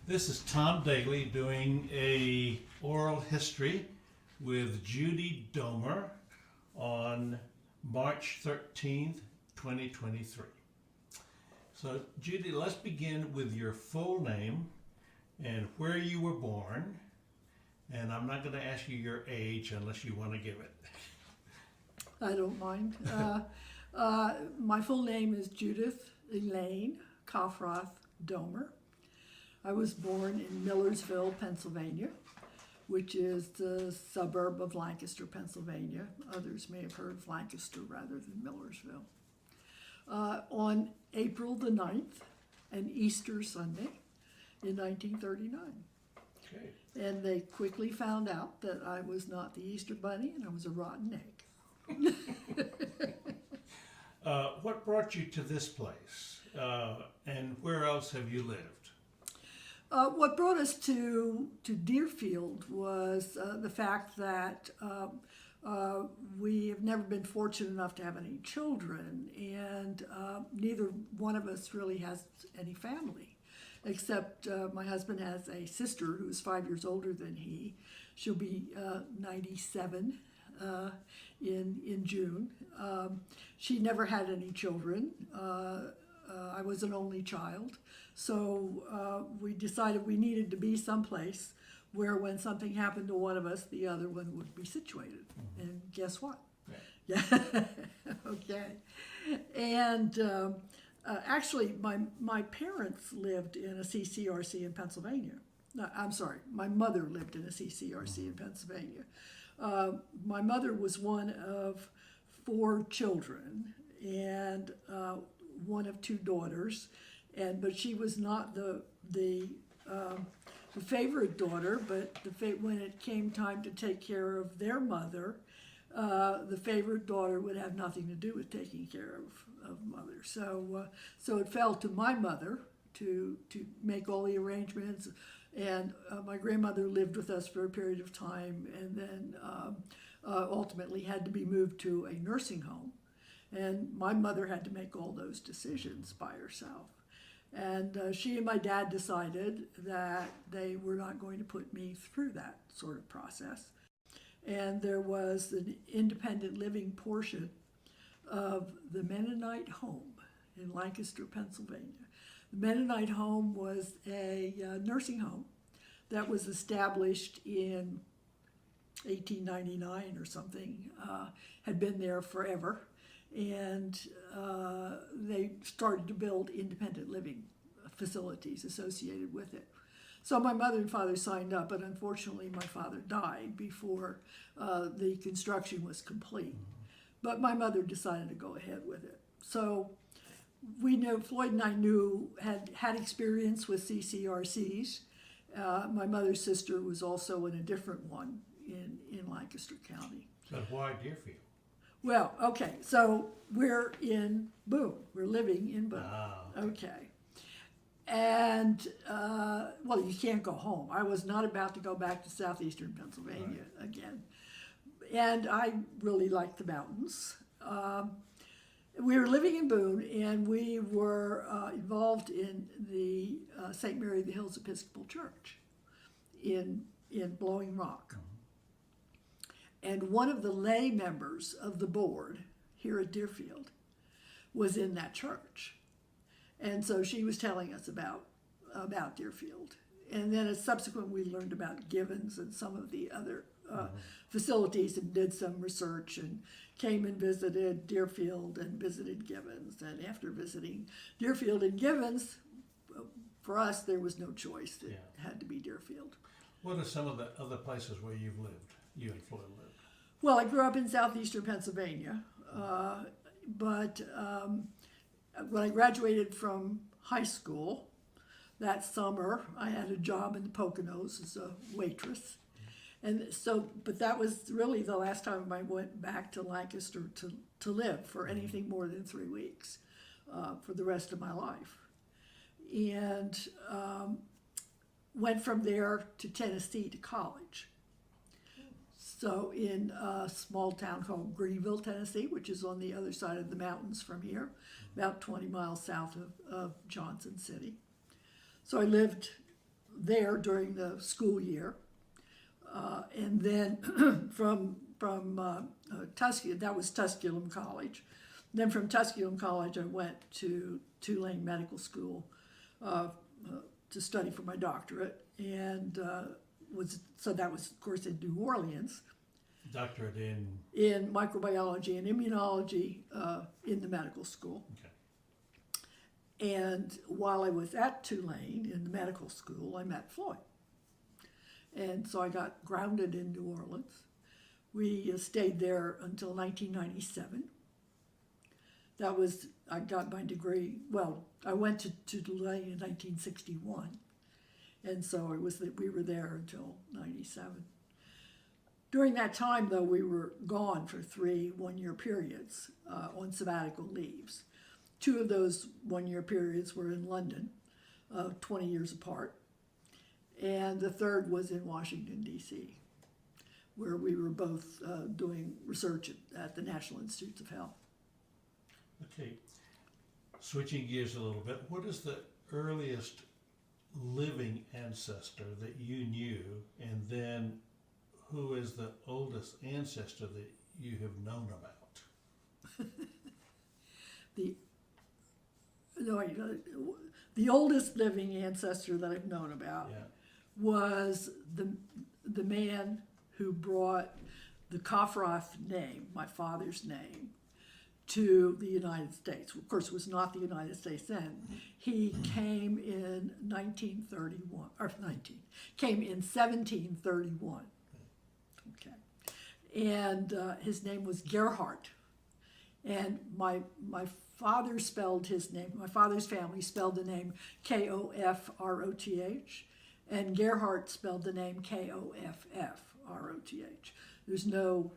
This is Tom Daly doing a oral history with Judy Domer on March 13th, 2023. So Judy, let's begin with your full name and where you were born. And I'm not going to ask you your age unless you want to give it. I don't mind. My full name is Judith Elaine Kaufroth Domer. I was born in Millersville, Pennsylvania, which is the suburb of Lancaster, Pennsylvania. Others may have heard of Lancaster rather than Millersville. On April the 9th, an Easter Sunday in 1939. Okay. And they quickly found out that I was not the Easter Bunny and I was a rotten egg. What brought you to this place? And where else have you lived? What brought us to Deerfield was the fact that we have never been fortunate enough to have any children, and neither one of us really has any family, except my husband has a sister who's 5 years older than he. She'll be 97 in June. She never had any children. I was an only child. So we decided we needed to be someplace where when something happened to one of us, the other one would be situated. Mm-hmm. And guess what? Yeah. Okay. And actually, my parents lived in a CCRC in Pennsylvania. No, I'm sorry, my mother lived in a CCRC in Pennsylvania. My mother was one of 4 children and one of 2 daughters. But she was not the favorite daughter. But when it came time to take care of their mother, the favorite daughter would have nothing to do with taking care of mother. So it fell to my mother to make all the arrangements. And my grandmother lived with us for a period of time, and then ultimately had to be moved to a nursing home. And my mother had to make all those decisions by herself. And she and my dad decided that they were not going to put me through that sort of process. And there was an independent living portion of the Mennonite home in Lancaster, Pennsylvania. The Mennonite home was a nursing home that was established in 1899 or something, had been there forever. And they started to build independent living facilities associated with it. So my mother and father signed up, but unfortunately my father died before the construction was complete. But my mother decided to go ahead with it. So we knew, Floyd and I knew, had experience with CCRCs. My mother's sister was also in a different one in Lancaster County. So why Deerfield? Well, okay, so we're in Boone. We're living in Boone. Okay. And, well, you can't go home. I was not about to go back to southeastern Pennsylvania again. And I really liked the mountains. We were living in Boone, and we were involved in the St. Mary of the Hills Episcopal Church in Blowing Rock. And one of the lay members of the board here at Deerfield was in that church. And so she was telling us about Deerfield. And then as subsequent, we learned about Givens and some of the other facilities, and did some research and came and visited Deerfield and visited Givens. And after visiting Deerfield and Givens, for us, there was no choice. It had to be Deerfield. What are some of the other places where you've lived, you and Floyd lived? Well, I grew up in southeastern Pennsylvania, but when I graduated from high school that summer, I had a job in the Poconos as a waitress. And so, but that was really the last time I went back to Lancaster to live for anything more than 3 weeks for the rest of my life. And went from there to Tennessee to college. So in a small town called Greenville, Tennessee, which is on the other side of the mountains from here, about 20 miles south of Johnson City. So I lived there during the school year. And then from Tusculum, that was Tusculum College. Then from Tusculum College, I went to Tulane Medical School to study for my doctorate, and that was, of course, in New Orleans. Doctorate in microbiology and immunology in the medical school. Okay. And while I was at Tulane in the medical school, I met Floyd. And so I got grounded in New Orleans. We stayed there until 1997. I got my degree, well, I went to Tulane in 1961. And so we were there until 97. During that time, though, we were gone for 3 one-year periods on sabbatical leaves. 2 of those one-year periods were in London, 20 years apart. And the third was in Washington, D.C., where we were both doing research at the National Institutes of Health. Okay. Switching gears a little bit, what is the earliest living ancestor that you knew, and then who is the oldest ancestor that you have known about? The oldest living ancestor that I've known about was the man who brought the Coffroth name, my father's name, to the United States. Of course, it was not the United States then. He came in 1731. Okay, and his name was Gerhardt, and my father spelled his name. My father's family spelled the name Kofroth, and Gerhardt spelled the name Koffroth. There's no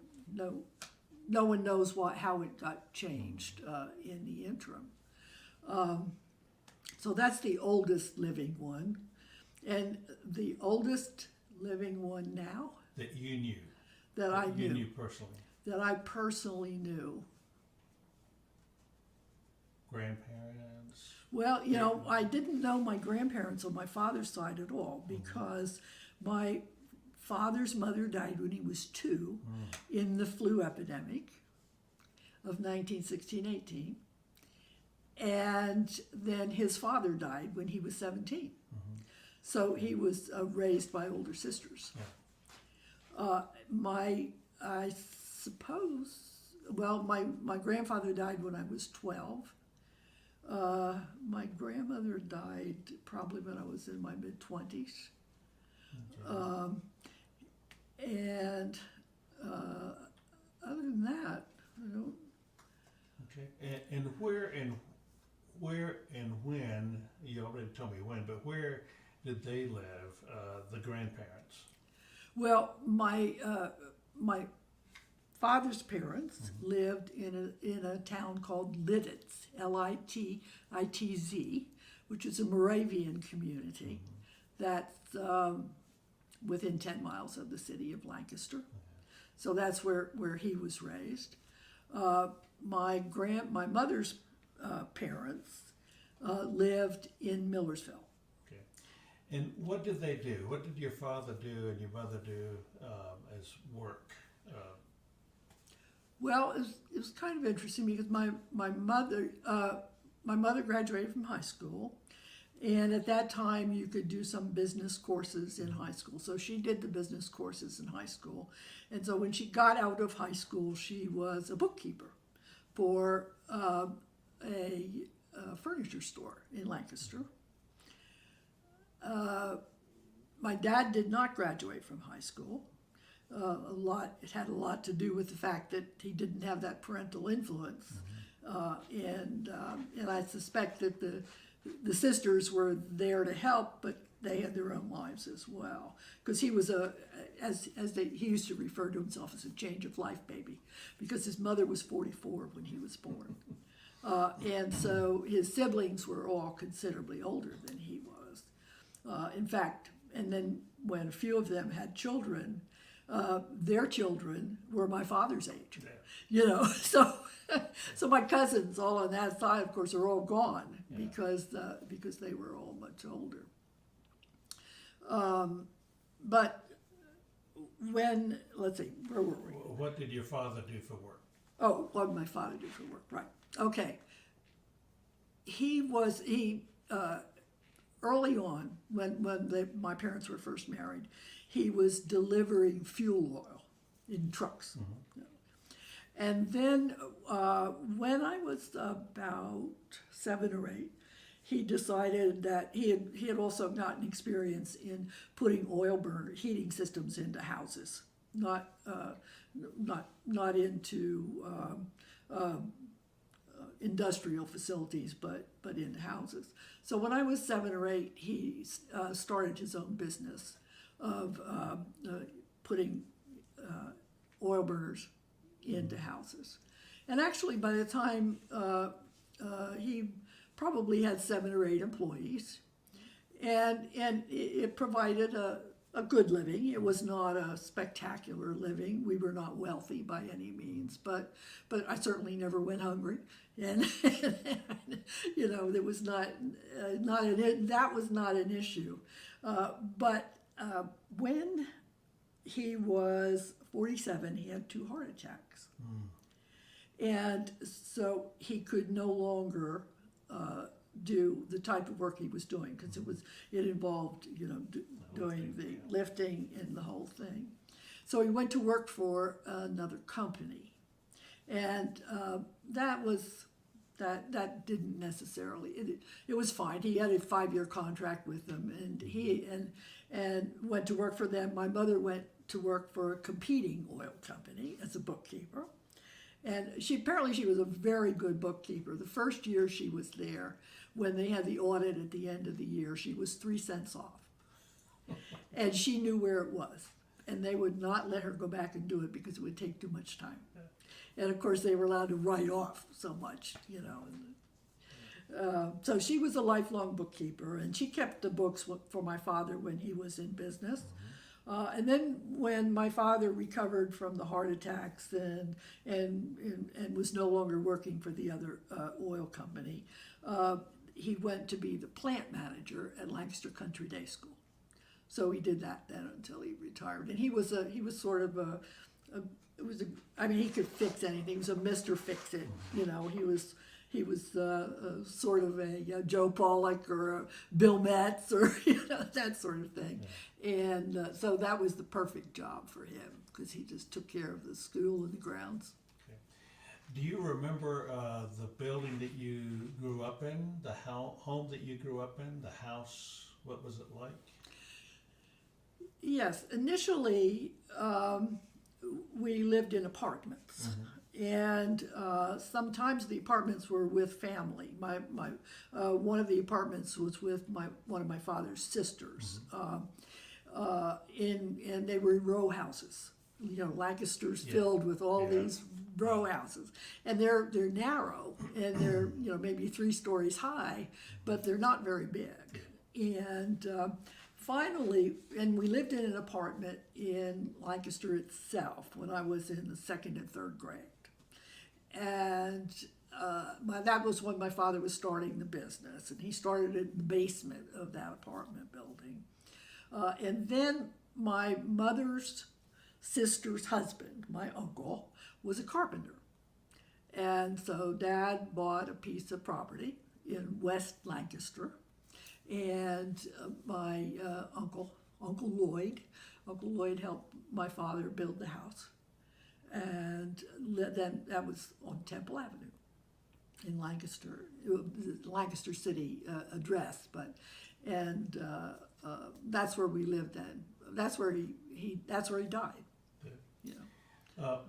one knows how it got changed in the interim. So that's the oldest living one, and the oldest living one now that you knew. That I knew. You knew personally. That I personally knew. Grandparents? Well, I didn't know my grandparents on my father's side at all because my father's mother died when he was 2 in the flu epidemic of 1916-18. And then his father died when he was 17. So he was raised by older sisters. Yeah. My grandfather died when I was 12. My grandmother died probably when I was in my mid-20s. Okay. Other than that, I don't. Okay. And where and when, you already told me when, but where did they live, the grandparents? Well, my father's parents lived in a town called Lititz, Lititz, which is a Moravian community that's within 10 miles of the city of Lancaster. So that's where he was raised. My mother's parents lived in Millersville. Okay. And what did they do? What did your father do and your mother do as work? Well, it was kind of interesting because my mother graduated from high school, and at that time you could do some business courses in high school. So she did the business courses in high school, and so when she got out of high school, she was a bookkeeper for a furniture store in Lancaster. My dad did not graduate from high school. It had a lot to do with the fact that he didn't have that parental influence, and I suspect that the sisters were there to help, but they had their own lives as well. Because he was he used to refer to himself as a change of life baby, because his mother was 44 when he was born, and so his siblings were all considerably older than he was. In fact, and then when a few of them had children. Their children were my father's age, so my cousins all on that side, of course, are all gone because they were all much older. But let's see, where were we? What did your father do for work? Oh, what did my father do for work? Right. Okay. Early on, when my parents were first married, he was delivering fuel oil in trucks. And then when I was about 7 or 8, he decided that he had also gotten experience in putting oil burner heating systems into houses, not into industrial facilities, but into houses. So when I was 7 or 8, he started his own business of putting oil burners into houses. And actually, by the time he probably had 7 or 8 employees, and it provided a good living. It was not a spectacular living. We were not wealthy by any means, but I certainly never went hungry, and there was that was not an issue. But when he was 47, he had 2 heart attacks, and so he could no longer do the type of work he was doing, because it involved doing the lifting and the whole thing. So he went to work for another company, and that didn't necessarily, it was fine. He had a 5-year contract with them, and he went to work for them. My mother went to work for a competing oil company as a bookkeeper. And apparently she was a very good bookkeeper. The first year she was there, when they had the audit at the end of the year, she was 3 cents off. And she knew where it was. And they would not let her go back and do it because it would take too much time. And of course they were allowed to write off so much, so she was a lifelong bookkeeper, and she kept the books for my father when he was in business. And then when my father recovered from the heart attacks and was no longer working for the other oil company, he went to be the plant manager at Lancaster Country Day School. So he did that then until he retired. And he was sort of he could fix anything. He was a Mr. Fix-It. He was sort of a Joe Pollock or a Bill Metz or that sort of thing. Yeah. And so that was the perfect job for him, because he just took care of the school and the grounds. Okay. Do you remember the building that you grew up in, the home that you grew up in, the house? What was it like? Yes, initially we lived in apartments. And sometimes the apartments were with family. My one of the apartments was with one of my father's sisters, and they were row houses. Lancaster's filled with all these row houses, and they're narrow, and they're maybe 3 stories high, but they're not very big. And finally, and we lived in an apartment in Lancaster itself when I was in the 2nd and 3rd grade. And that was when my father was starting the business, and he started it in the basement of that apartment building. And then my mother's sister's husband, my uncle, was a carpenter. And so Dad bought a piece of property in West Lancaster, and my Uncle Lloyd helped my father build the house. And then that was on Temple Avenue in Lancaster, Lancaster City address, that's where we lived then. That's where he died.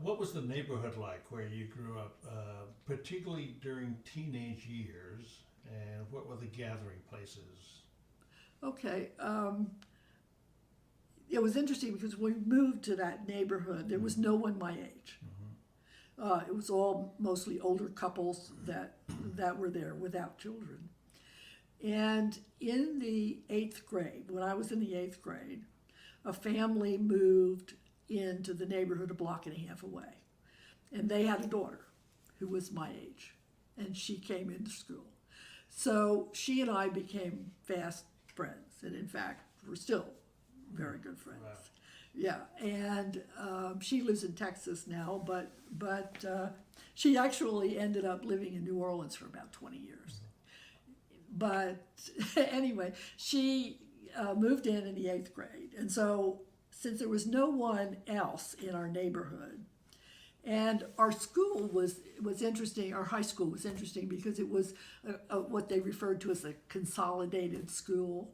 What was the neighborhood like where you grew up, particularly during teenage years, and what were the gathering places? Okay. It was interesting because when we moved to that neighborhood, there was no one my age. It was all mostly older couples that were there without children. And in the 8th grade, when I was in the 8th grade, a family moved into the neighborhood a block and a half away. And they had a daughter who was my age, and she came into school. So she and I became fast friends, and in fact, we're still very good friends. Wow. Yeah, and she lives in Texas now, but she actually ended up living in New Orleans for about 20 years. But anyway, she moved in the 8th grade, and so since there was no one else in our neighborhood, and our school was interesting, our high school was interesting because it was what they referred to as a consolidated school,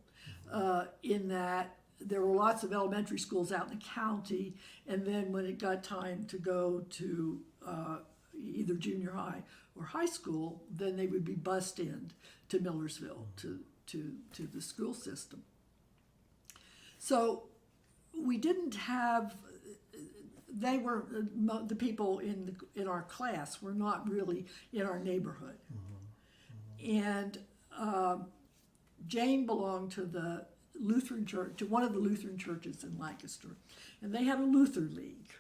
in that there were lots of elementary schools out in the county, and then when it got time to go to either junior high or high school, then they would be bused in to Millersville, to the school system. So we didn't have, they were, the people in our class were not really in our neighborhood. And Jane belonged to the Lutheran church, to one of the Lutheran churches in Lancaster, and they had a Luther League.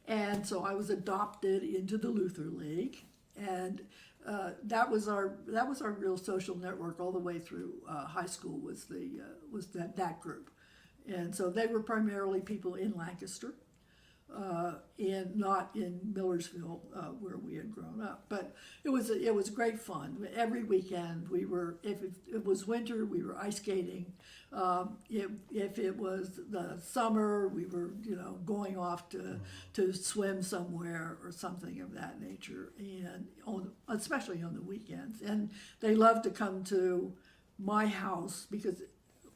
And so I was adopted into the Luther League, and that was our real social network all the way through high school. Was that group, and so they were primarily people in Lancaster, and not in Millersville where we had grown up. But it was great fun. Every weekend we were, if it was winter, we were ice skating. If it was the summer, we were going off to swim somewhere or something of that nature, and especially on the weekends. And they loved to come to my house because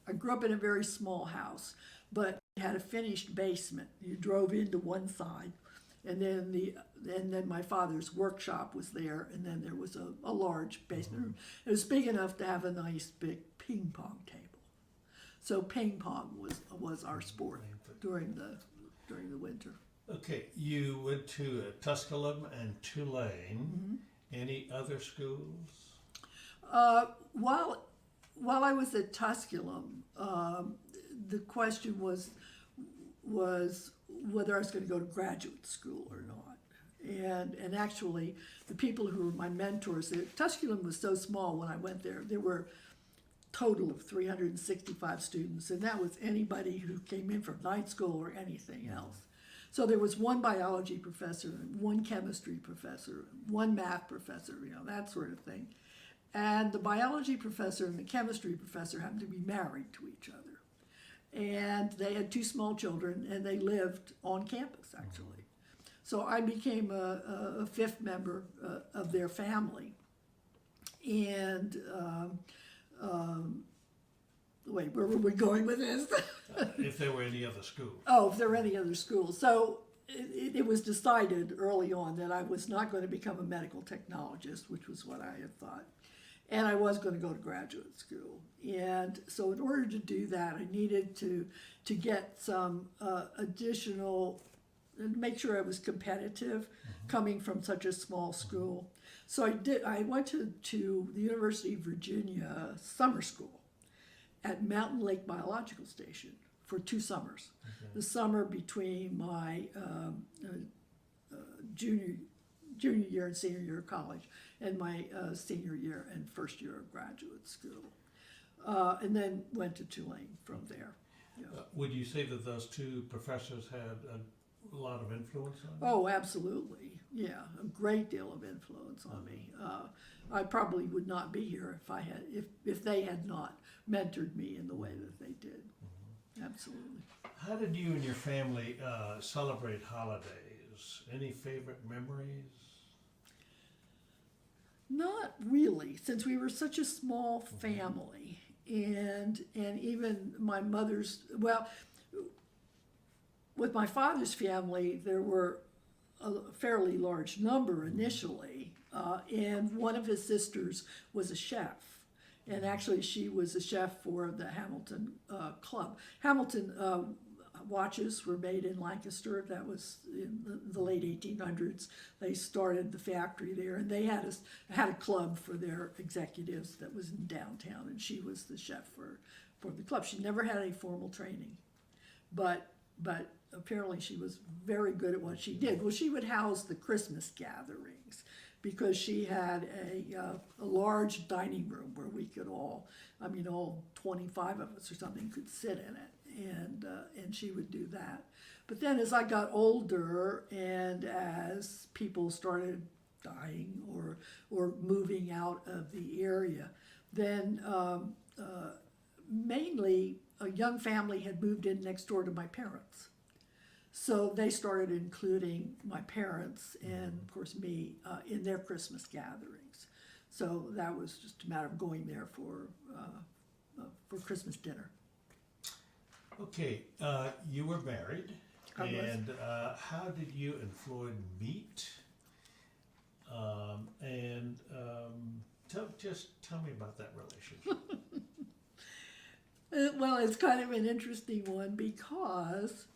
I grew up in a very small house, but it had a finished basement. You drove into one side, and then my father's workshop was there, and then there was a large basement room. It was big enough to have a nice big ping pong table. So ping pong was our sport during the winter. Okay, you went to Tusculum and Tulane. Any other schools? While I was at Tusculum, the question was whether I was going to go to graduate school or not. And actually, the people who were my mentors, Tusculum was so small when I went there. There were a total of 365 students, and that was anybody who came in from night school or anything else. So there was one biology professor, one chemistry professor, one math professor, that sort of thing. And the biology professor and the chemistry professor happened to be married to each other. And they had 2 small children, and they lived on campus, actually. So I became a 5th member of their family. And wait, where were we going with this? If there were any other schools. Oh, if there were any other schools. So it was decided early on that I was not going to become a medical technologist, which was what I had thought. And I was going to go to graduate school. And so in order to do that, I needed to get some additional, make sure I was competitive coming from such a small school. So I went to the University of Virginia summer school at Mountain Lake Biological Station for 2 summers. Okay. The summer between my junior year and senior year of college, and my senior year and first year of graduate school. And then went to Tulane from there. Yeah. Would you say that those 2 professors had a lot of influence on you? Oh, absolutely. Yeah, a great deal of influence on me. I probably would not be here if they had not mentored me in the way that they did. Absolutely. How did you and your family celebrate holidays? Any favorite memories? Not really, since we were such a small family, and even my mother's, well, with my father's family, there were a fairly large number initially, and one of his sisters was a chef, and actually she was a chef for the Hamilton Club. Hamilton watches were made in Lancaster. That was in the late 1800s. They started the factory there, and they had a club for their executives that was in downtown, and she was the chef for the club. She never had any formal training, but apparently she was very good at what she did. Well, she would house the Christmas gatherings. because she had a large dining room where we could all 25 of us or something could sit in it, and she would do that. But then as I got older and as people started dying or moving out of the area, then mainly a young family had moved in next door to my parents. So they started including my parents and, of course, me in their Christmas gatherings. So that was just a matter of going there for Christmas dinner. Okay, you were married, I was. and how did you and Floyd meet? Just tell me about that relationship. Well, it's kind of an interesting one because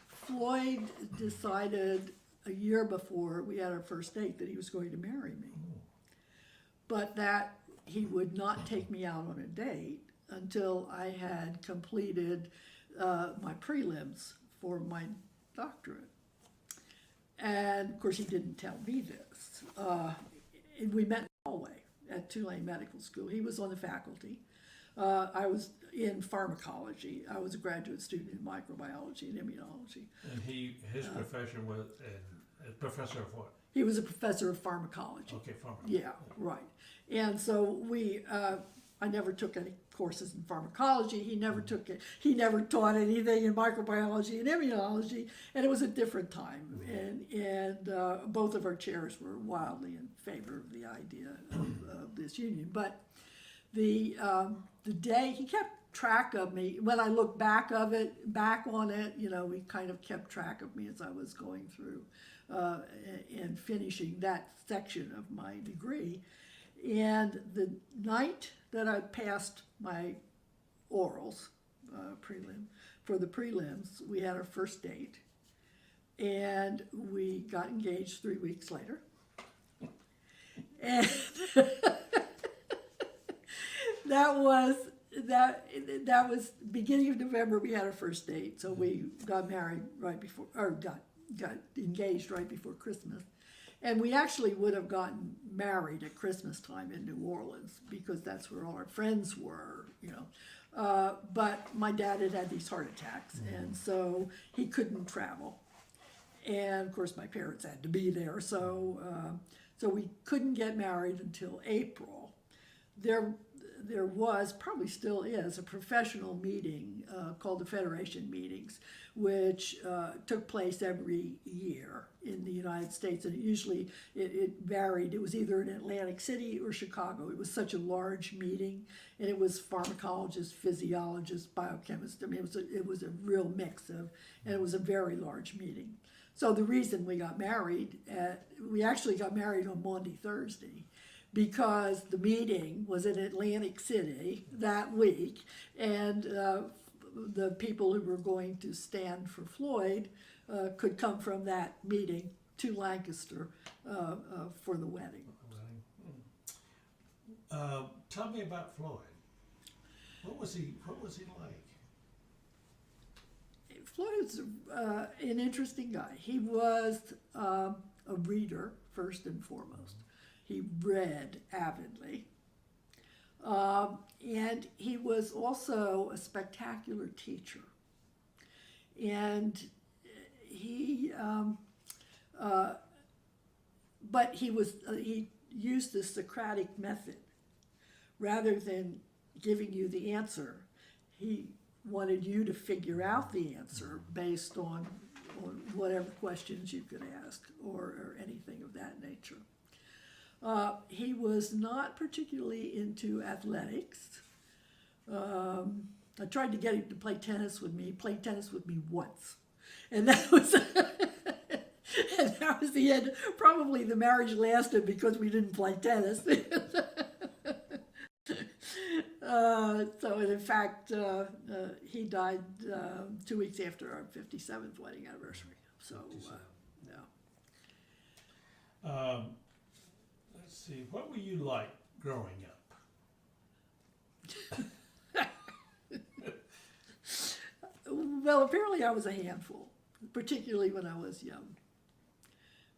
Floyd decided a year before we had our first date that he was going to marry me. But that he would not take me out on a date until I had completed my prelims for my doctorate. And of course, he didn't tell me this. We met in the hallway at Tulane Medical School. He was on the faculty. I was in pharmacology. I was a graduate student in microbiology and immunology. And his profession was a professor of what? He was a professor of pharmacology. Okay, pharmacology. Yeah, right. And so I never took any courses in pharmacology. He never took it. He never taught anything in microbiology and immunology, and it was a different time. And both of our chairs were wildly in favor of the idea of this union. But the day he kept track of me, when I look back on it, he kind of kept track of me as I was going through and finishing that section of my degree. And the night that I passed my orals, for the prelims, we had our first date, and we got engaged 3 weeks later. And that was beginning of November. We had our first date, so we got married right before, or got engaged right before Christmas. And we actually would have gotten married at Christmas time in New Orleans because that's where all our friends were, but my dad had these heart attacks, and so he couldn't travel. And of course, my parents had to be there, so we couldn't get married until April. There was, probably still is, a professional meeting called the Federation Meetings, which took place every year in the United States, and it varied. It was either in Atlantic City or Chicago. It was such a large meeting, and it was pharmacologists, physiologists, biochemists. I mean, it was a real mix and it was a very large meeting. So the reason we got married, we actually got married on Maundy Thursday, because the meeting was in Atlantic City that week, and the people who were going to stand for Floyd could come from that meeting to Lancaster for the wedding. Tell me about Floyd. What was he like? Floyd was an interesting guy. He was a reader, first and foremost. He read avidly. And he was also a spectacular teacher. And but he used the Socratic method. Rather than giving you the answer, he wanted you to figure out the answer based on whatever questions you could ask or anything of that nature. He was not particularly into athletics. I tried to get him to play tennis with me. He played tennis with me once. And that was the end. Probably the marriage lasted because we didn't play tennis. So in fact, he died 2 weeks after our 57th wedding anniversary. So, yeah. Let's see, what were you like growing up? Well, apparently I was a handful, particularly when I was young.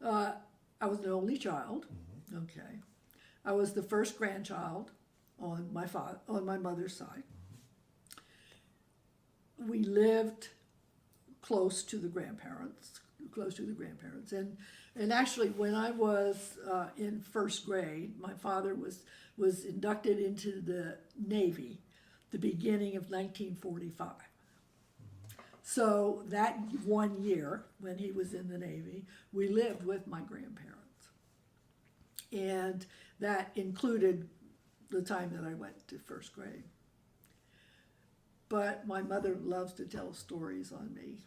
I was an only child. Okay. I was the first grandchild on my mother's side. We lived close to the grandparents, and actually when I was in first grade, my father was inducted into the Navy the beginning of 1945. So that one year when he was in the Navy, we lived with my grandparents. And that included the time that I went to first grade. But my mother loves to tell stories on me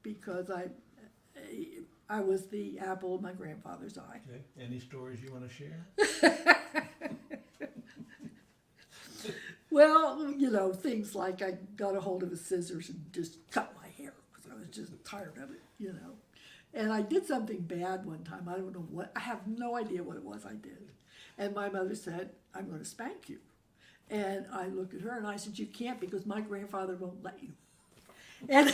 because I was the apple of my grandfather's eye. Okay. Any stories you want to share? Well, you know, things like I got a hold of his scissors and just cut my hair because I was just tired of it, you know. And I did something bad one time. I don't know what, I have no idea what it was I did. And my mother said, I'm going to spank you. And I looked at her and I said, you can't because my grandfather won't let you. And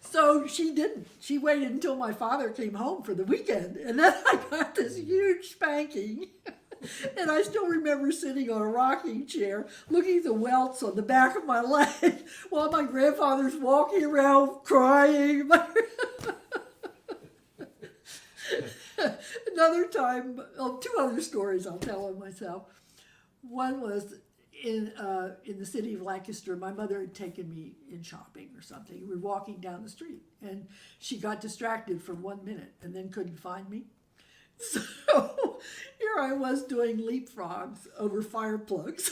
so she didn't. She waited until my father came home for the weekend. And then I got this huge spanking. And I still remember sitting on a rocking chair, looking at the welts on the back of my leg while my grandfather's walking around crying. Another time, two other stories I'll tell on myself. One was in the city of Lancaster. My mother had taken me in shopping or something. We were walking down the street, and she got distracted for 1 minute and then couldn't find me. So here I was doing leapfrogs over fire plugs.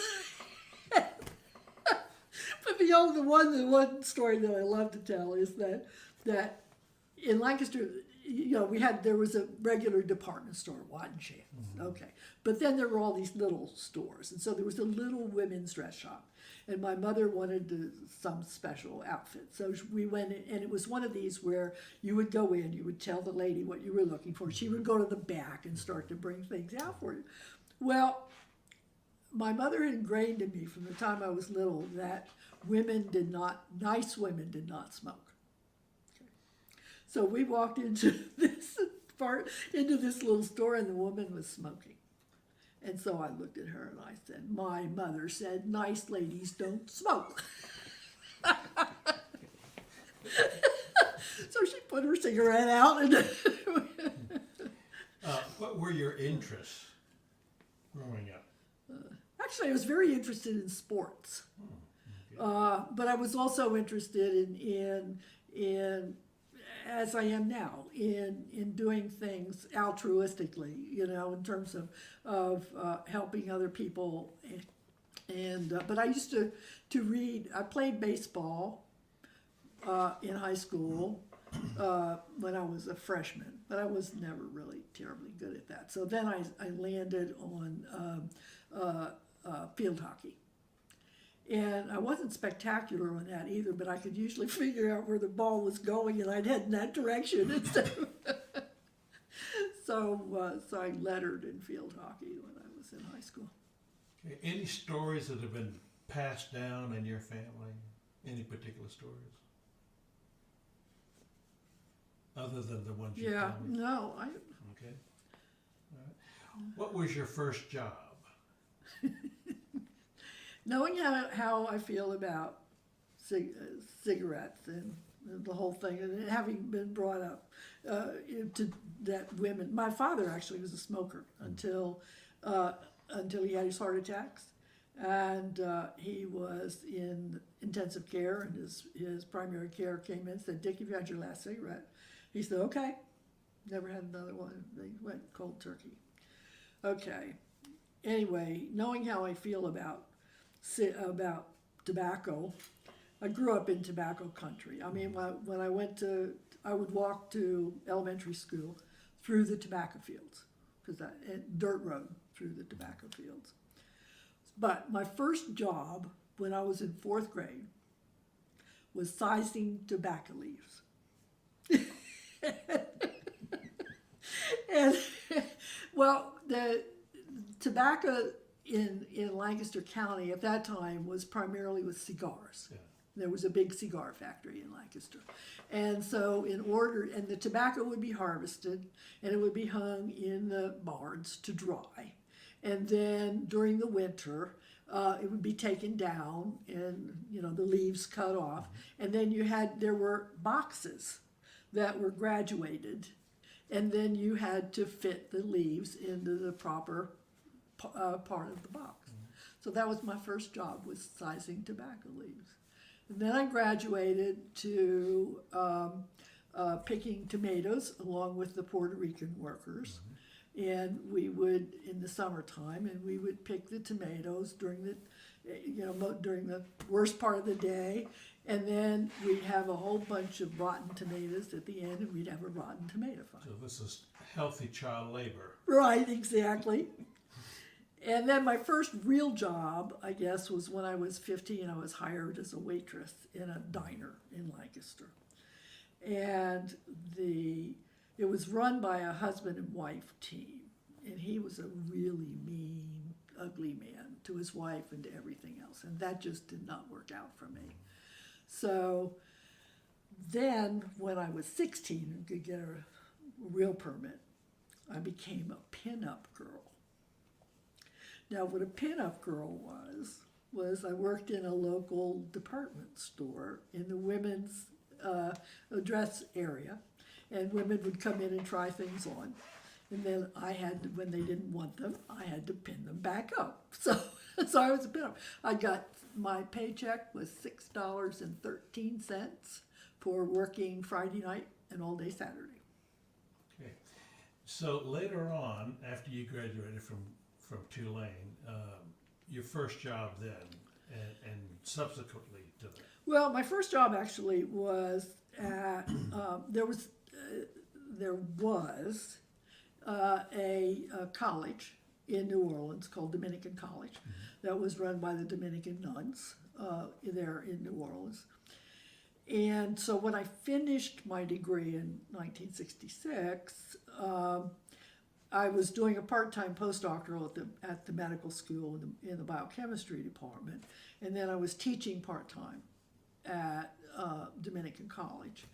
But the one story that I love to tell is that in Lancaster, you know, there was a regular department store, Watt & Chance, okay. But then there were all these little stores, and so there was a little women's dress shop. And my mother wanted some special outfit. So we went in, and it was one of these where you would go in, you would tell the lady what you were looking for. She would go to the back and start to bring things out for you. Well, my mother ingrained in me from the time I was little that nice women did not smoke. Okay. So we walked into this little store, and the woman was smoking. And so I looked at her and I said, my mother said, nice ladies don't smoke. So she put her cigarette out. And what were your interests growing up? actually, I was very interested in sports. But I was also interested in as I am now, in doing things altruistically, you know, in terms of helping other people. But I used to read. I played baseball in high school when I was a freshman, but I was never really terribly good at that. So then I landed on field hockey. And I wasn't spectacular on that either, but I could usually figure out where the ball was going, and I'd head in that direction instead of so I lettered in field hockey when I was in high school. Okay. Any stories that have been passed down in your family? Any particular stories? Other than the ones you told me? No. Okay. All right. What was your first job? Knowing how I feel about cigarettes and the whole thing, and having been brought up to that women. My father actually was a smoker until he had his heart attacks, and he was in intensive care, and his primary care came in and said, "Dick, you've had your last cigarette." He said, "Okay." Never had another one. They went cold turkey. Okay. Anyway, knowing how I feel about tobacco, I grew up in tobacco country. I mean, when I would walk to elementary school through the tobacco fields, dirt road through the tobacco fields. But my first job when I was in 4th grade was sizing tobacco leaves. And well, the tobacco in Lancaster County at that time was primarily with cigars. Yeah. There was a big cigar factory in Lancaster. And so and the tobacco would be harvested and it would be hung in the barns to dry. And then during the winter, it would be taken down and, the leaves cut off. And then there were boxes that were graduated. And then you had to fit the leaves into the proper part of the box. So that was my first job, was sizing tobacco leaves. And then I graduated to picking tomatoes along with the Puerto Rican workers. And we would, in the summertime, and we would pick the tomatoes during the worst part of the day. And then we'd have a whole bunch of rotten tomatoes at the end, and we'd have a rotten tomato fight. So this is healthy child labor. Right, exactly. And then my first real job, I guess, was when I was 15. I was hired as a waitress in a diner in Lancaster. And it was run by a husband and wife team. And he was a really mean, ugly man to his wife and to everything else. And that just did not work out for me. So then when I was 16 and could get a real permit, I became a pin-up girl. Now, what a pin-up girl was I worked in a local department store in the women's dress area, and women would come in and try things on. And then when they didn't want them, I had to pin them back up. So I was a pin-up. My paycheck was $6.13 for working Friday night and all day Saturday. Okay. So later on, after you graduated from Tulane, your first job then, and subsequently to that? Well, my first job actually was at, there was a college in New Orleans called Dominican College that was run by the Dominican nuns there in New Orleans. And so when I finished my degree in 1966, I was doing a part-time postdoctoral at the medical school in the biochemistry department, and then I was teaching part-time at Dominican College.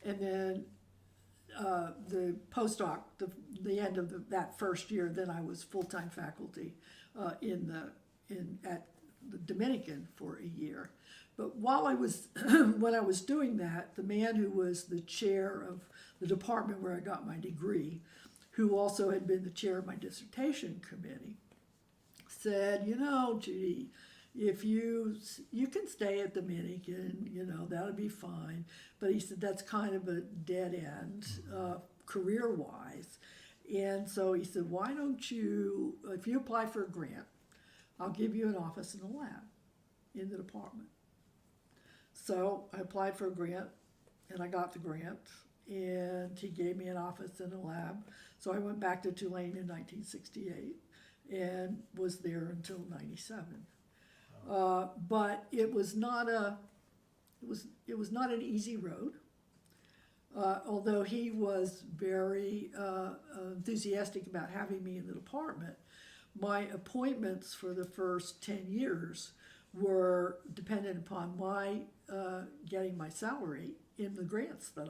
And then the postdoc, the end of that first year, then I was full-time faculty at the Dominican for a year. But while when I was doing that, the man who was the chair of the department where I got my degree, who also had been the chair of my dissertation committee, said, Judy, if you can stay at Dominican, that'll be fine. But he said, that's kind of a dead end career-wise. And so he said, why don't you, if you apply for a grant, I'll give you an office and a lab in the department. So I applied for a grant, and I got the grant, and he gave me an office and a lab. So I went back to Tulane in 1968 and was there until 97. But it was not an easy road. Although he was very enthusiastic about having me in the department, my appointments for the first 10 years were dependent upon my getting my salary in the grants that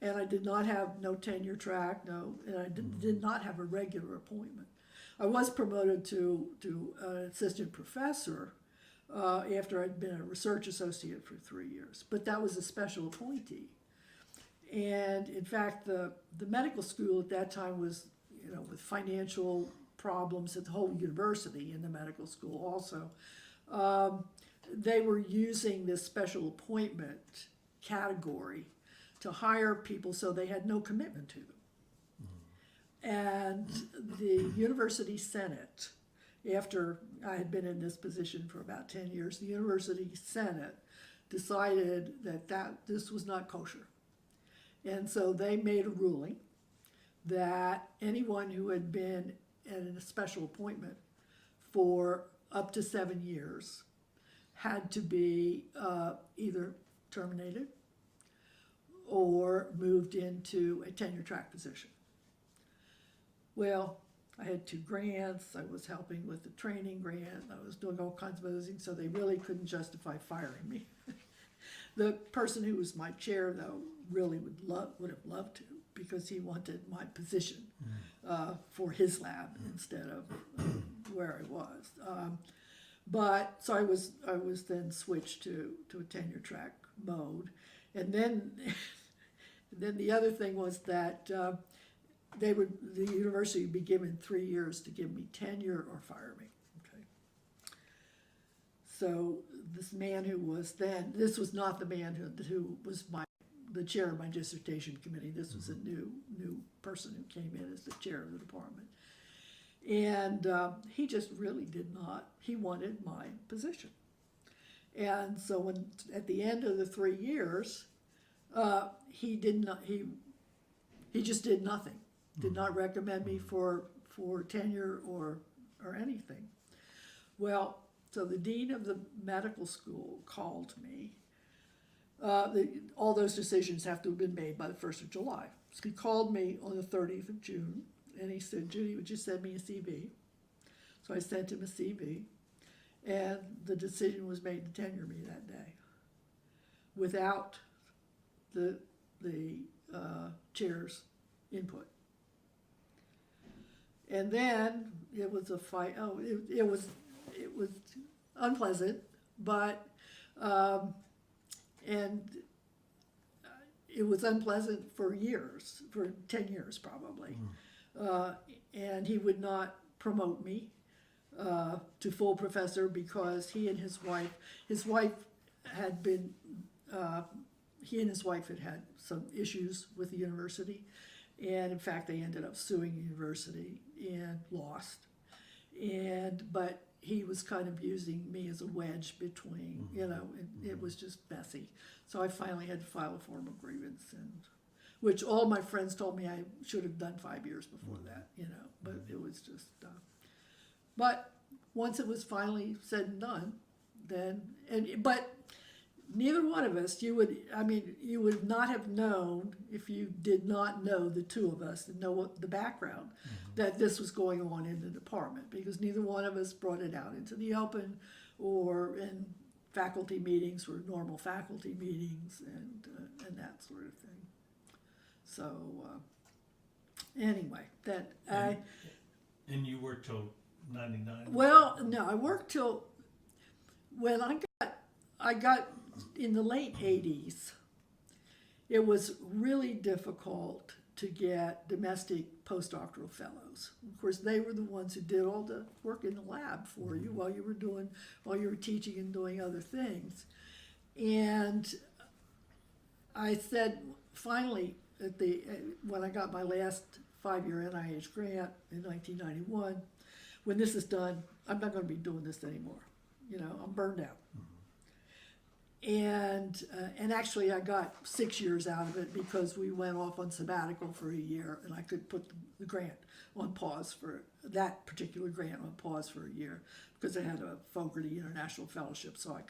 and I did not have no tenure track, and I did not have a regular appointment. I was promoted to an assistant professor after I'd been a research associate for 3 years, but that was a special appointee. And in fact, the medical school at that time was, with financial problems at the whole university and the medical school also, they were using this special appointment category to hire people so they had no commitment to them. And the university senate, after I had been in this position for about 10 years, the university senate decided that this was not kosher. And so they made a ruling that anyone who had been at a special appointment for up to 7 years had to be either terminated or moved into a tenure track position. Well, I had 2 grants. I was helping with the training grant. I was doing all kinds of other things, so they really couldn't justify firing me. The person who was my chair, though, really would have loved to, because he wanted my position for his lab instead of where I was. But so I was then switched to a tenure track mode, and then then the other thing was that the university would be given 3 years to give me tenure or fire me. Okay. So this man who was then, this was not the man who was the chair of my dissertation committee. This was a new person who came in as the chair of the department. And he just really did not, he wanted my position. And so when, at the end of the 3 years, he just did nothing. Did not recommend me for tenure or anything. Well, so the dean of the medical school called me. All those decisions have to have been made by the 1st of July. So he called me on the 30th of June, and he said, "Judy, would you send me a CV?" So I sent him a CV, and the decision was made to tenure me that day, without the chair's input. And then it was a fight. Oh, it was unpleasant, but and it was unpleasant for years, for 10 years probably. And he would not promote me to full professor because he and his wife had been, he and his wife had had some issues with the university. And in fact, they ended up suing the university and lost. But he was kind of using me as a wedge between, and it was just messy. So I finally had to file a formal grievance, which all my friends told me I should have done 5 years before that, but it was just, but once it was finally said and done, but neither one of us, you would not have known if you did not know the two of us and know what the background that this was going on in the department, because neither one of us brought it out into the open or in faculty meetings or normal faculty meetings and that sort of thing. So anyway, and you worked till 99? Well, no, I worked till when I got in the late 80s. It was really difficult to get domestic postdoctoral fellows. Of course, they were the ones who did all the work in the lab for you while you were teaching and doing other things. And I said, finally, when I got my last 5-year NIH grant in 1991, when this is done, I'm not going to be doing this anymore. I'm burned out. And actually I got 6 years out of it because we went off on sabbatical for a year, and I could put the grant on pause for that particular grant on pause for a year because I had a Fogarty International Fellowship, so I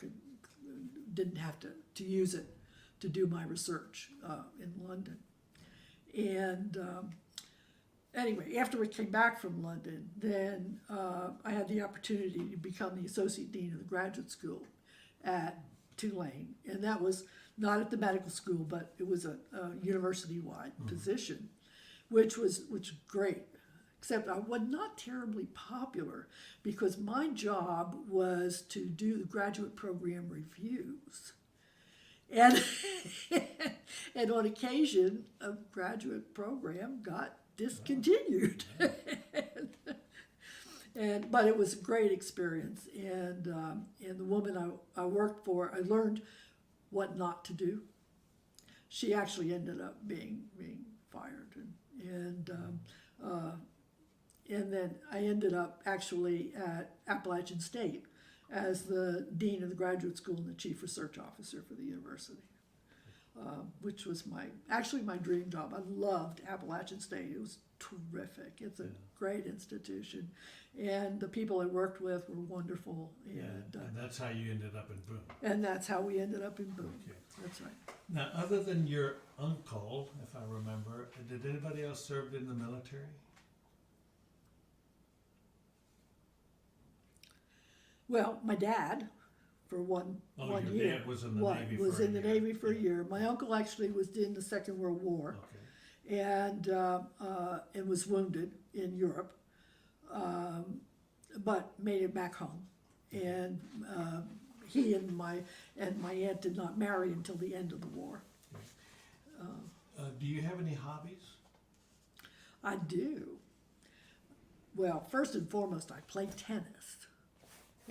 didn't have to use it to do my research in London. And anyway, after we came back from London, then I had the opportunity to become the Associate Dean of the Graduate School at Tulane, and that was not at the medical school, but it was a university-wide position, which was great, except I was not terribly popular because my job was to do the graduate program reviews. And, and on occasion, a graduate program got discontinued. But it was a great experience, and the woman I worked for, I learned what not to do. She actually ended up being fired, and then I ended up actually at Appalachian State as the dean of the graduate school and the chief research officer for the university, which was my dream job. I loved Appalachian State. It was terrific. It's a great institution, and the people I worked with were wonderful. And that's how you ended up in Boone. And that's how we ended up in Boone. Okay. That's right. Now, other than your uncle, if I remember, did anybody else serve in the military? Well, my dad, for one your year, dad was in the Navy was for a in the year. Navy for a Yeah. year. My uncle actually was in the Second World War, Okay. and was wounded in Europe, but made it back home. And he and my aunt did not marry until the end of the war. Do you have any hobbies? I do. Well, first and foremost, I play tennis.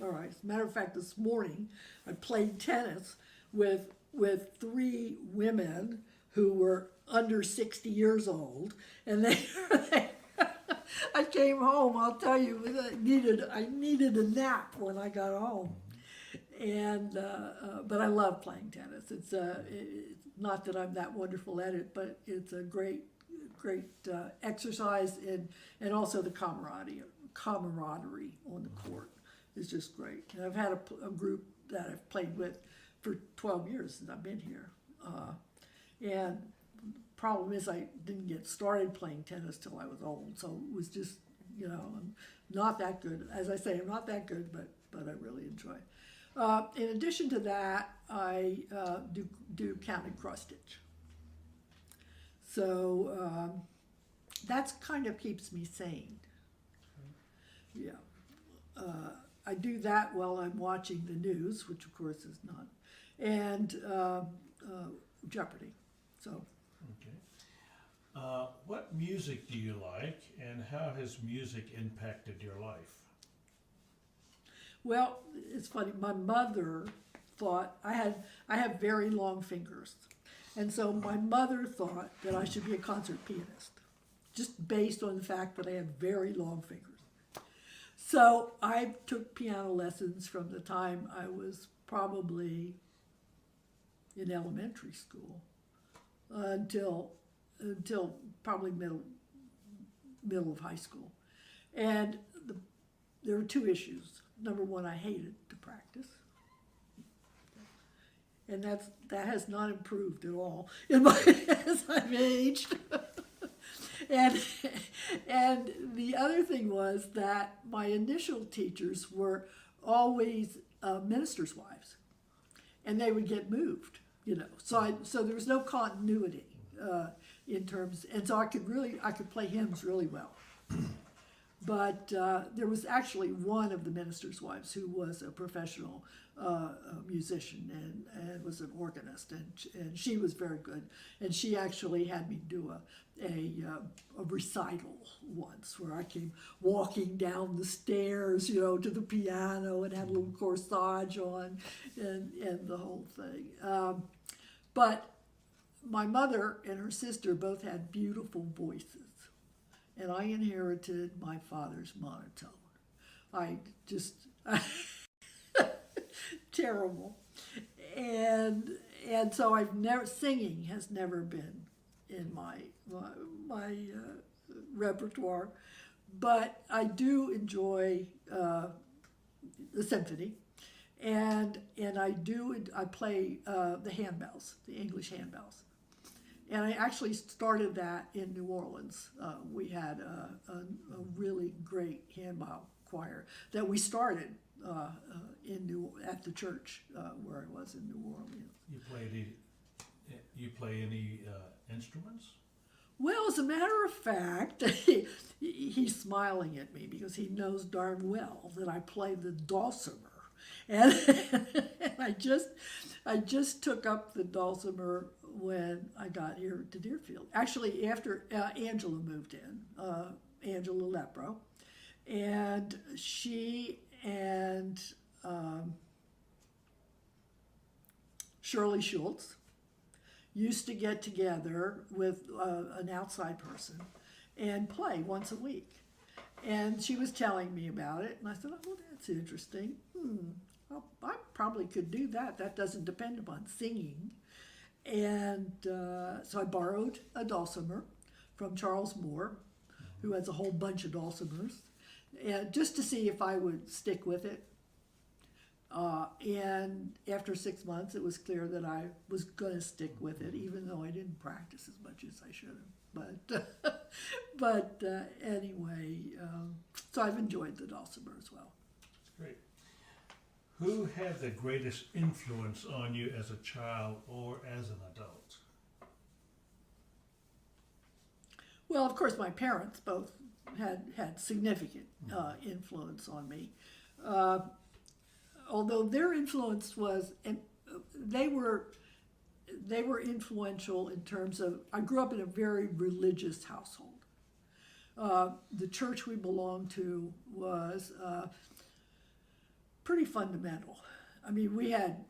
All right. As a matter of fact, this morning I played tennis with three women who were under 60 years old, and they I came home. I'll tell you, I needed a nap when I got home, and but I love playing tennis. It's not that I'm that wonderful at it, but it's a great exercise, and also the camaraderie on the court is just great. And I've had a group that I've played with for 12 years since I've been here, and problem is I didn't get started playing tennis till I was old, so it was just, I'm not that good. As I say, I'm not that good, but I really enjoy it. In addition to that, I do counted cross stitch. So that's kind of keeps me sane. Yeah. I do that while I'm watching the news, which of course is not, and Jeopardy. So. Okay. What music do you like, and how has music impacted your life? Well, it's funny. My mother thought I have very long fingers, and so my mother thought that I should be a concert pianist, just based on the fact that I have very long fingers. So I took piano lessons from the time I was probably in elementary school until probably middle of high school, and there were two issues. Number one, I hated to practice, and that has not improved at all as I've aged. And the other thing was that my initial teachers were always ministers' wives, and they would get moved, So there was no continuity in terms, and so I could play hymns really well. But there was actually one of the ministers' wives who was a professional musician and was an organist, and she was very good. And she actually had me do a recital once where I came walking down the stairs, to the piano, and had a little corsage on, and the whole thing. But my mother and her sister both had beautiful voices. And I inherited my father's monotone. I just terrible, and so singing has never been in my repertoire, but I do enjoy the symphony, and I play the handbells, the English handbells. And I actually started that in New Orleans. We had a really great handbell choir that we started at the church where I was in New Orleans. You play any instruments? Well, as a matter of fact, he's smiling at me because he knows darn well that I play the dulcimer. And I just took up the dulcimer when I got here to Deerfield. Actually, after Angela moved in, Angela Lepro, and she and Shirley Schultz used to get together with an outside person and play once a week. And she was telling me about it, and I said, oh, that's interesting. Well, I probably could do that. That doesn't depend upon singing. And so I borrowed a dulcimer from Charles Moore, who has a whole bunch of dulcimers, and just to see if I would stick with it. And after 6 months, it was clear that I was going to stick with it, even though I didn't practice as much as I should have. But anyway, so I've enjoyed the dulcimer as well. Great. Who had the greatest influence on you as a child or as an adult? Well, of course, my parents both had significant influence on me. Although their influence was, and they were influential in terms of, I grew up in a very religious household. The church we belonged to was pretty fundamental. I mean, we had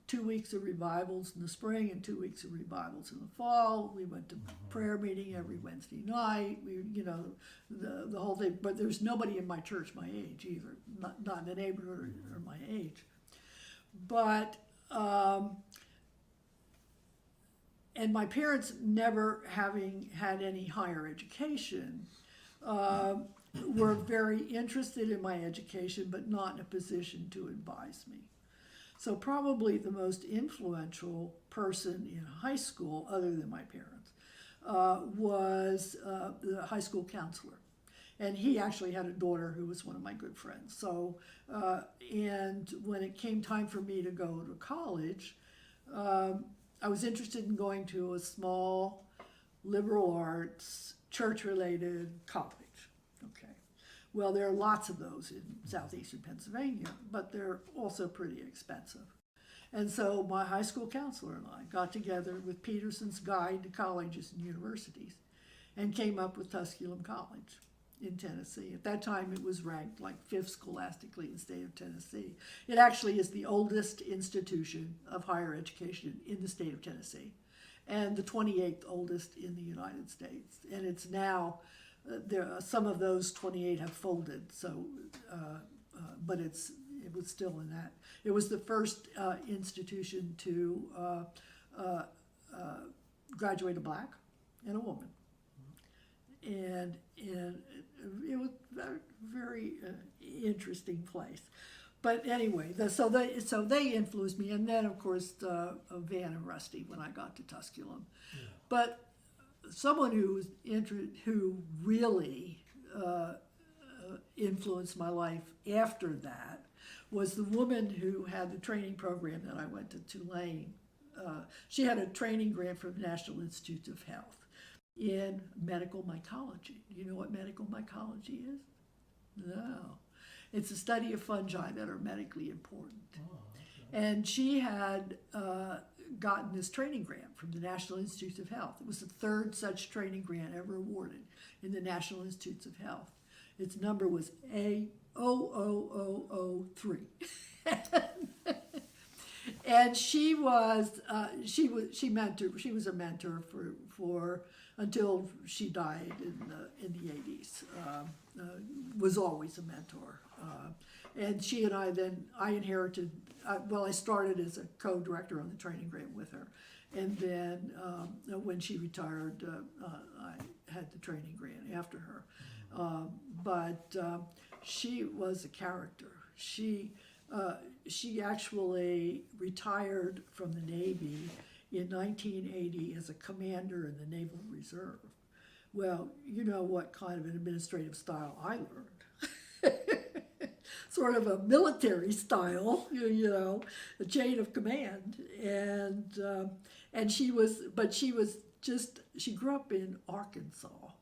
2 weeks of revivals in the spring and 2 weeks of revivals in the fall. We went to prayer meeting every Wednesday night. We, the whole thing. But there's nobody in my church my age either, not in the neighborhood or my age. But and my parents, never having had any higher education, were very interested in my education, but not in a position to advise me. So probably the most influential person in high school, other than my parents, was the high school counselor. And he actually had a daughter who was one of my good friends. So, and when it came time for me to go to college, I was interested in going to a small liberal arts, church-related college. Okay. Well, there are lots of those in southeastern Pennsylvania, but they're also pretty expensive. And so my high school counselor and I got together with Peterson's Guide to Colleges and Universities and came up with Tusculum College in Tennessee. At that time, it was ranked like 5th scholastically in the state of Tennessee. It actually is the oldest institution of higher education in the state of Tennessee, and the 28th oldest in the United States. And it's now, some of those 28 have folded, so, but it was still in that. It was the first institution to graduate a black and a woman. And it was a very interesting place. But anyway, so they influenced me, and then of course Van and Rusty when I got to Tusculum. Yeah. But someone who really influenced my life after that was the woman who had the training program that I went to Tulane. She had a training grant from the National Institutes of Health in medical mycology. Do you know what medical mycology is? No. It's a study of fungi that are medically important. Oh, okay. And she had gotten this training grant from the National Institutes of Health. It was the third such training grant ever awarded in the National Institutes of Health. Its number was A00003. And she was a mentor for until she died in the 80s. Was always a mentor. And she and I inherited, I started as a co-director on the training grant with her. And then when she retired, I had the training grant after her. But she was a character. She actually retired from the Navy in 1980 as a commander in the Naval Reserve. Well, you know what kind of an administrative style I learned. Sort of a military style, a chain of command. And she grew up in Arkansas,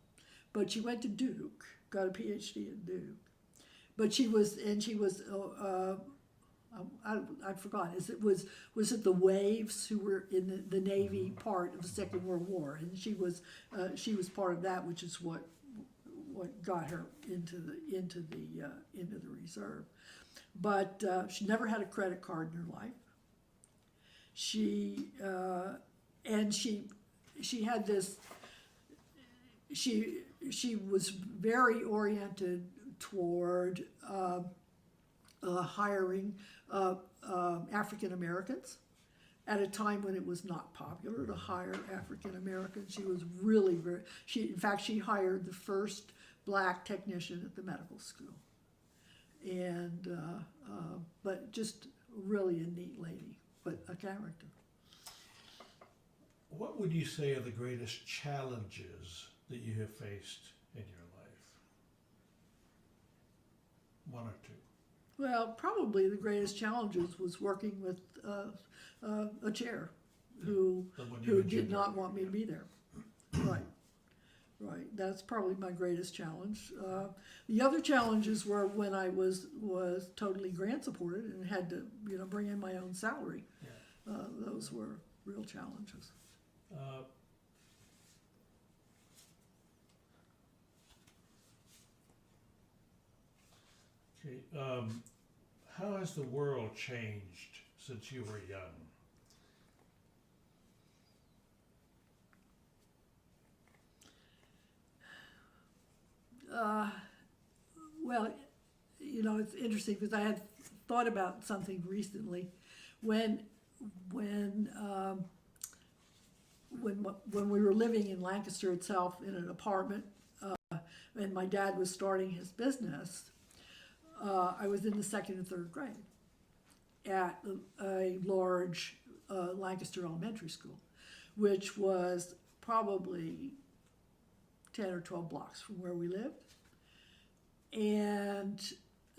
but she went to Duke, got a PhD at Duke. But I forgot. Was it the Waves who were in the Navy part of the Second World War, and she was part of that, which is what got her into the reserve. But she never had a credit card in her life. She had this. She was very oriented toward hiring African Americans at a time when it was not popular to hire African Americans. She was really in fact, she hired the first black technician at the medical school. And, but just really a neat lady, but a character. What would you say are the greatest challenges that you have faced in your life? One or two. Well, probably the greatest challenges was working with a chair who The one you who mentioned did not earlier, want me yeah. to be there. Right, right. That's probably my greatest challenge. The other challenges were when I was totally grant supported and had to bring in my own salary. Yeah. Those were real challenges. Uh, okay. How has the world changed since you were young? Well, it's interesting because I had thought about something recently when when um, when we were living in Lancaster itself in an apartment, and my dad was starting his business. I was in the second and third grade at a large Lancaster elementary school, which was probably 10 or 12 blocks from where we lived. And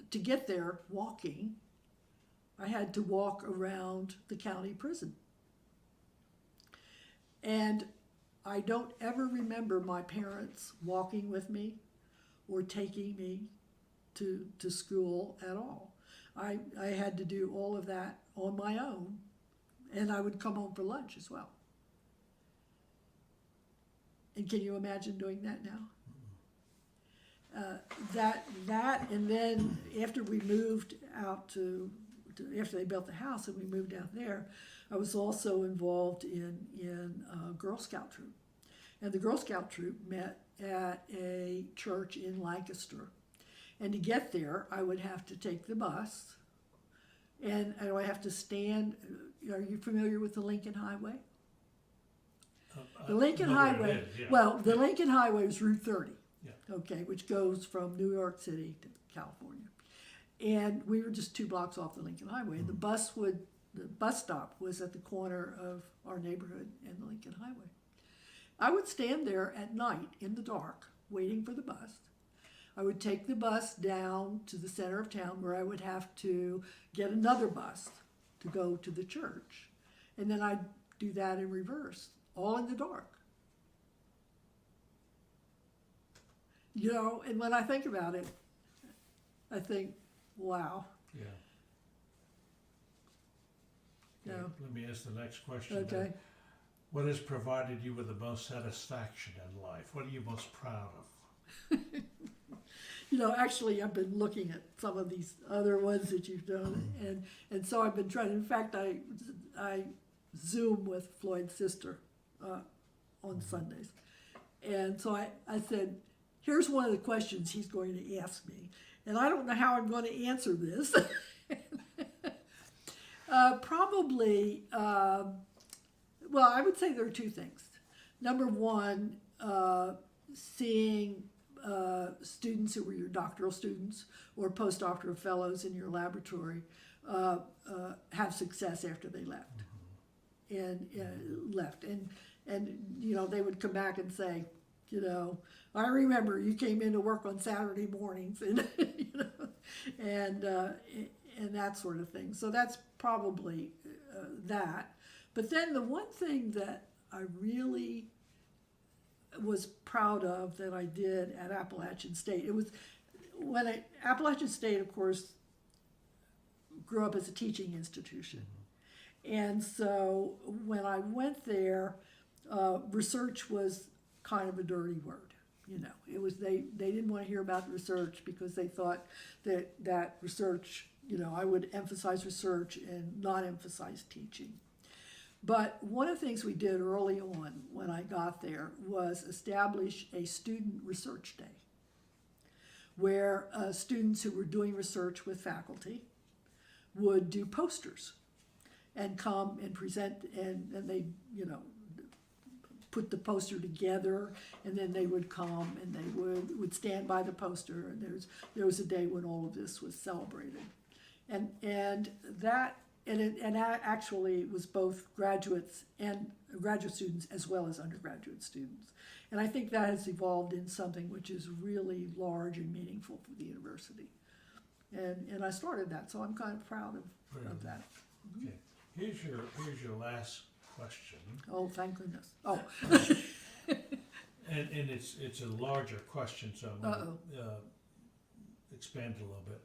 to get there walking, I had to walk around the county prison. And I don't ever remember my parents walking with me or taking me to school at all. I had to do all of that on my own, and I would come home for lunch as well. And can you imagine doing that now? And then after we moved out after they built the house and we moved out there, I was also involved in Girl Scout troop, and the Girl Scout troop met at a church in Lancaster, and to get there I would have to take the bus, and I would have to stand. Are you familiar with the Lincoln Highway? The Lincoln know where it Highway. is, yeah. Well, the Lincoln Highway is Route 30. Yeah. Okay, which goes from New York City to California. And we were just 2 blocks off the Lincoln Highway. And the bus stop was at the corner of our neighborhood and the Lincoln Highway. I would stand there at night in the dark waiting for the bus. I would take the bus down to the center of town where I would have to get another bus to go to the church. And then I'd do that in reverse, all in the dark. And when I think about it, I think, wow. Yeah. Yeah. Okay, let me ask the next question. Okay. then. What has provided you with the most satisfaction in life? What are you most proud of? Actually, I've been looking at some of these other ones that you've done, and so I've been trying. In fact, I Zoom with Floyd's sister on Sundays, and so I said, here's one of the questions he's going to ask me, and I don't know how I'm going to answer this. Probably, well, I would say there are 2 things. Number one, seeing students who were your doctoral students or postdoctoral fellows in your laboratory have success after they left, and they would come back and say, I remember you came in to work on Saturday mornings, and and that sort of thing. So that's probably that. But then the one thing that I really was proud of that I did at Appalachian State, it was when Appalachian State, of course, grew up as a teaching institution. And so when I went there, research was kind of a dirty word. It was they didn't want to hear about research because they thought that research, I would emphasize research and not emphasize teaching. But one of the things we did early on when I got there was establish a student research day where students who were doing research with faculty would do posters and come and present, and they, put the poster together, and then they would come and they would stand by the poster, and there was a day when all of this was celebrated. And actually it was both graduates and graduate students as well as undergraduate students. And I think that has evolved in something which is really large and meaningful for the university. and I started that, so I'm kind of proud of that. Okay, here's your last question, Oh, thank goodness. Oh, and it's a larger question, so I'm going to expand it a little bit.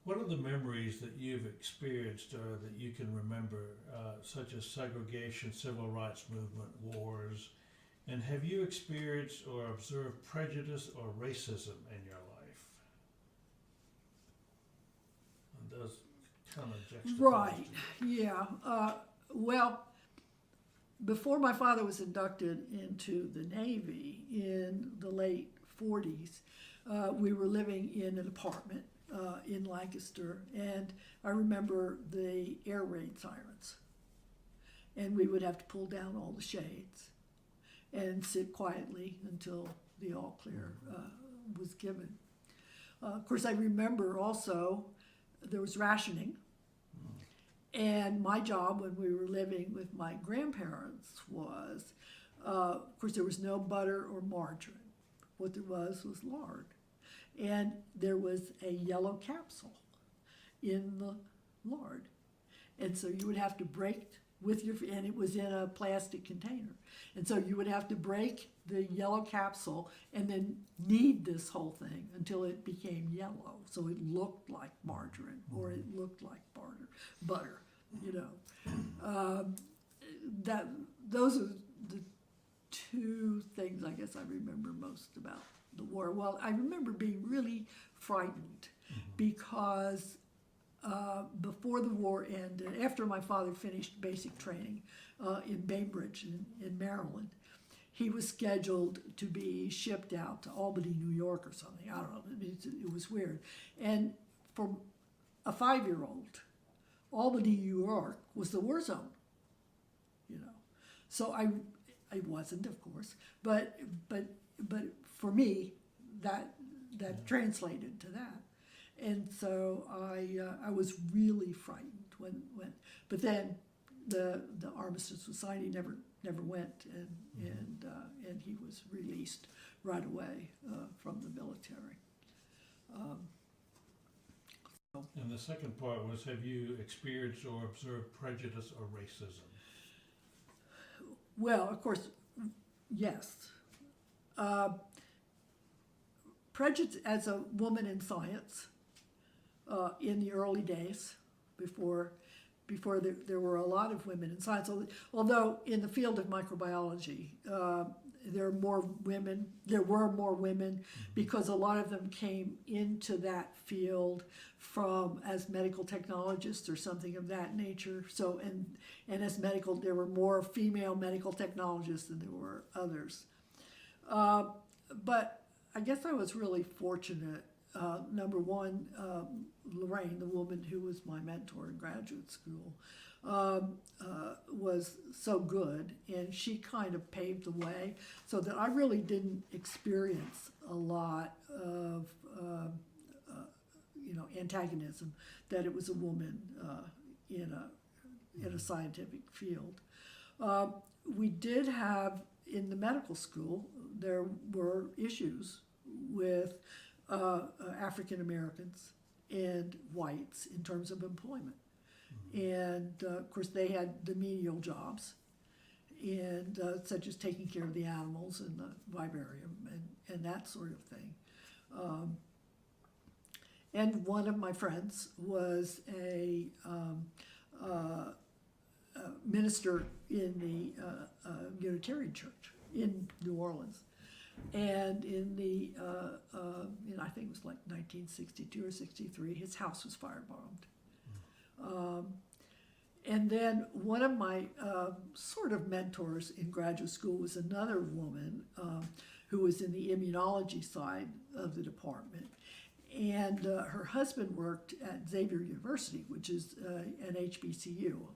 What are the memories that you've experienced or that you can remember, such as segregation, civil rights movement, wars, and have you experienced or observed prejudice or racism in your life? And those kind of juxtapose. right. Yeah. Well, before my father was inducted into the Navy in the late 40s, we were living in an apartment in Lancaster, and I remember the air raid sirens. And we would have to pull down all the shades and sit quietly until the all clear was given. Of course, I remember also there was rationing. And my job when we were living with my grandparents was, of course, there was no butter or margarine. What there was lard. And there was a yellow capsule in the lard. And so you would have to break with your, and it was in a plastic container. And so you would have to break the yellow capsule and then knead this whole thing until it became yellow. So it looked like margarine or it looked like butter, you know. Those are the two things I guess I remember most about the war. Well, I remember being really frightened because before the war ended, after my father finished basic training in Bainbridge in Maryland, he was scheduled to be shipped out to Albany, New York or something. I don't know, it was weird. And for a 5-year-old, Albany, New York was the war zone, you know. So I wasn't, of course, but for me, that translated to that. And so I was really frightened when, but then the Armistice Society never went, and he was released right away from the military. And the second part was, have you experienced or observed prejudice or racism? Well, of course, yes. Prejudice as a woman in science in the early days, before there were a lot of women in science. Although in the field of microbiology, there were more women because a lot of them came into that field as medical technologists or something of that nature. So and as medical, there were more female medical technologists than there were others. But I guess I was really fortunate. Number one, Lorraine, the woman who was my mentor in graduate school, was so good, and she kind of paved the way so that I really didn't experience a lot of antagonism, that it was a woman in a scientific field. We did have, in the medical school, there were issues with African Americans and whites in terms of employment. And of course they had the menial jobs, and such as taking care of the animals in the vivarium and that sort of thing. And one of my friends was a minister in the Unitarian Church in New Orleans. And in I think it was like 1962 or 63, his house was firebombed. And then one of my sort of mentors in graduate school was another woman who was in the immunology side of the department. And her husband worked at Xavier University, which is an HBCU,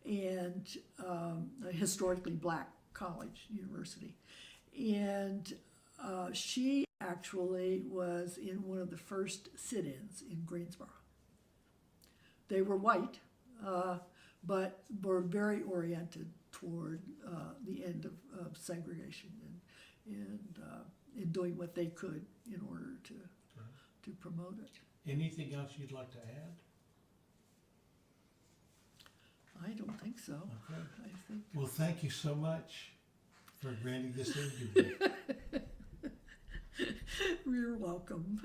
and a historically black college university. And she actually was in one of the first sit-ins in Greensboro. They were white, but were very oriented toward the end of segregation and in doing what they could in order to promote it. Anything else you'd like to add? I don't think so. Okay. I think Well, thank you so much for granting this interview. you're welcome.